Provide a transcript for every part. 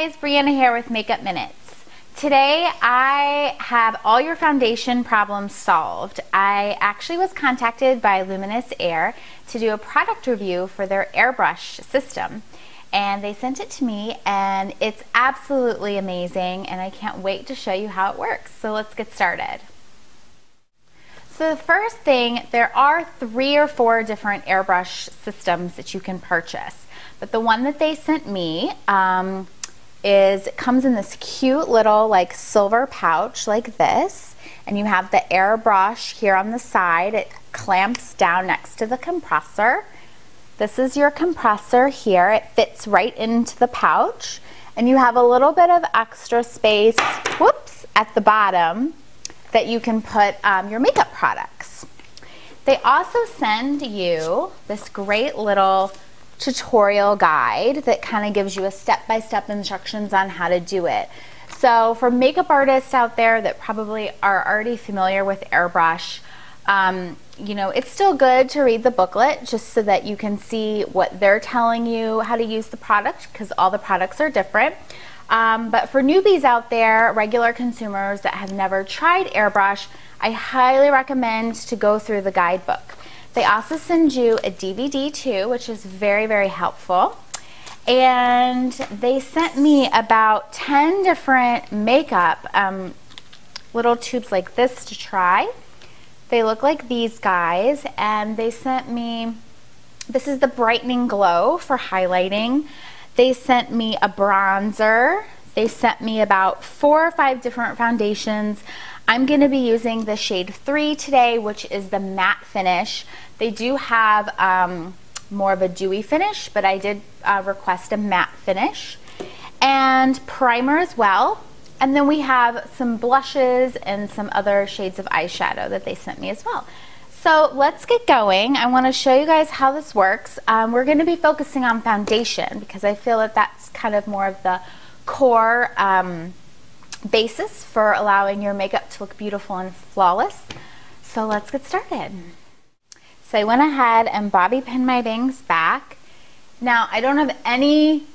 guys, Brianna here with Makeup Minutes. Today I have all your foundation problems solved. I actually was contacted by Luminous Air to do a product review for their Airbrush system, and they sent it to me and it's absolutely amazing and I can't wait to show you how it works. So let's get started. So the first thing, there are 3 or 4 different Airbrush systems that you can purchase. But the one that they sent me comes in this cute little like silver pouch like this, and you have the Airbrush here on the side. It clamps down next to the compressor. This is your compressor here. It fits right into the pouch, and you have a little bit of extra space, whoops, at the bottom that you can put your makeup products. They also send you this great little tutorial guide that kind of gives you a step-by-step instructions on how to do it. So for makeup artists out there that probably are already familiar with Airbrush, you know, it's still good to read the booklet just so that you can see what they're telling you how to use the product, because all the products are different. But for newbies out there, regular consumers that have never tried Airbrush, I highly recommend to go through the guidebook. They also send you a DVD too, which is very, very helpful. And they sent me about 10 different makeup little tubes like this to try. They look like these guys, and they sent me, this is the Brightening Glow for highlighting. They sent me a bronzer. They sent me about 4 or 5 different foundations. I'm going to be using the shade 3 today, which is the matte finish. They do have more of a dewy finish, but I did request a matte finish. And primer as well. And then we have some blushes and some other shades of eyeshadow that they sent me as well. So let's get going. I want to show you guys how this works. We're going to be focusing on foundation because I feel that that's kind of more of the core basis for allowing your makeup to look beautiful and flawless. So let's get started. So I went ahead and bobby pinned my bangs back. Now I don't have any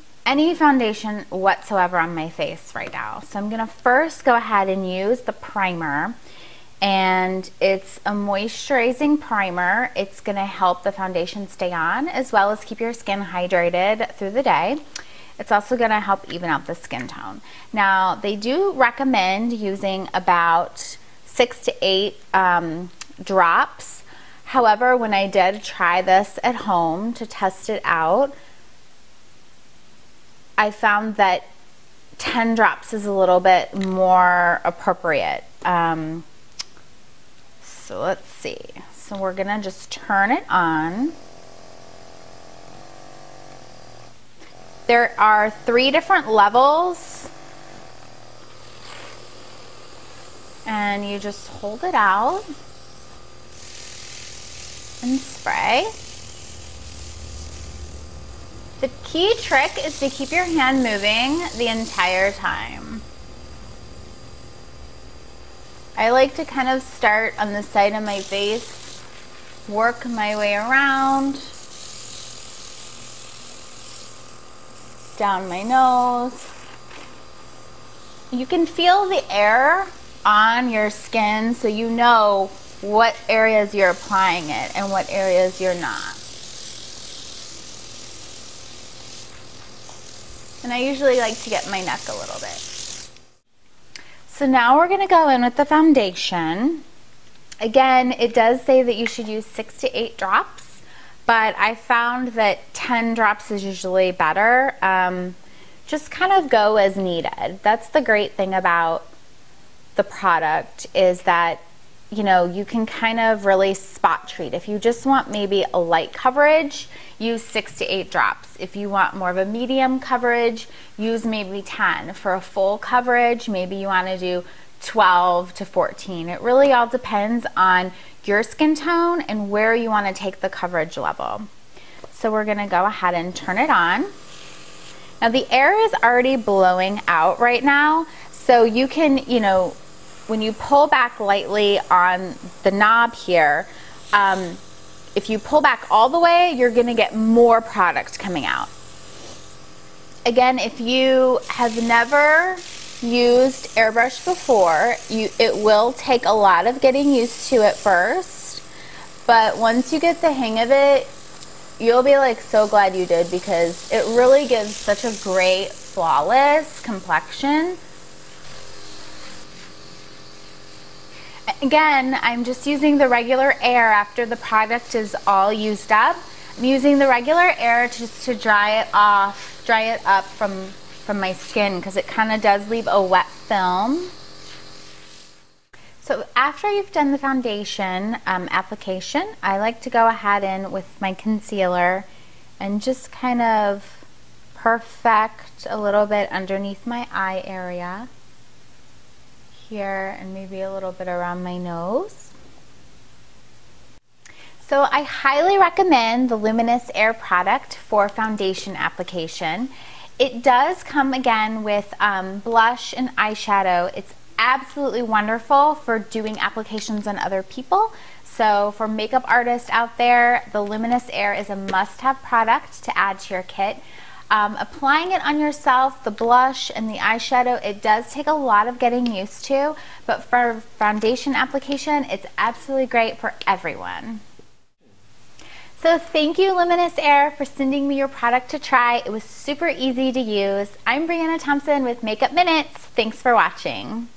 foundation whatsoever on my face right now. So I'm gonna first go ahead and use the primer, and it's a moisturizing primer. It's gonna help the foundation stay on as well as keep your skin hydrated through the day. It's also going to help even out the skin tone. Now, they do recommend using about 6 to 8 drops. However, when I did try this at home to test it out, I found that 10 drops is a little bit more appropriate. So let's see. So we're going to just turn it on. There are 3 different levels, and you just hold it out and spray. The key trick is to keep your hand moving the entire time. I like to kind of start on the side of my face, work my way around, down my nose. You can feel the air on your skin so you know what areas you're applying it and what areas you're not. And I usually like to get my neck a little bit. So now we're going to go in with the foundation. Again, it does say that you should use 6 to 8 drops. But I found that 10 drops is usually better. Just kind of go as needed. That's the great thing about the product, is that, you know, you can kind of really spot treat. If you just want maybe a light coverage, use 6 to 8 drops. If you want more of a medium coverage, use maybe 10. For a full coverage, maybe you want to do 12 to 14. It really all depends on your skin tone and where you want to take the coverage level. So we're going to go ahead and turn it on. Now the air is already blowing out right now, so you can, you know, when you pull back lightly on the knob here, if you pull back all the way, you're going to get more product coming out. Again, if you have never used Airbrush before, it will take a lot of getting used to at first, but once you get the hang of it, you'll be like so glad you did, because it really gives such a great flawless complexion. Again, I'm just using the regular air after the product is all used up. I'm using the regular air just to dry it off, dry it up from my skin, because it kind of does leave a wet film. So after you've done the foundation application, I like to go ahead in with my concealer and just kind of perfect a little bit underneath my eye area here, and maybe a little bit around my nose. So I highly recommend the Luminous Air product for foundation application. It does come again with blush and eyeshadow. It's absolutely wonderful for doing applications on other people. So for makeup artists out there, the Luminous Air is a must-have product to add to your kit. Applying it on yourself, the blush and the eyeshadow, it does take a lot of getting used to, but for foundation application, it's absolutely great for everyone. So thank you, Luminous Air, for sending me your product to try. It was super easy to use. I'm Brianna Thompson with Makeup Minutes. Thanks for watching.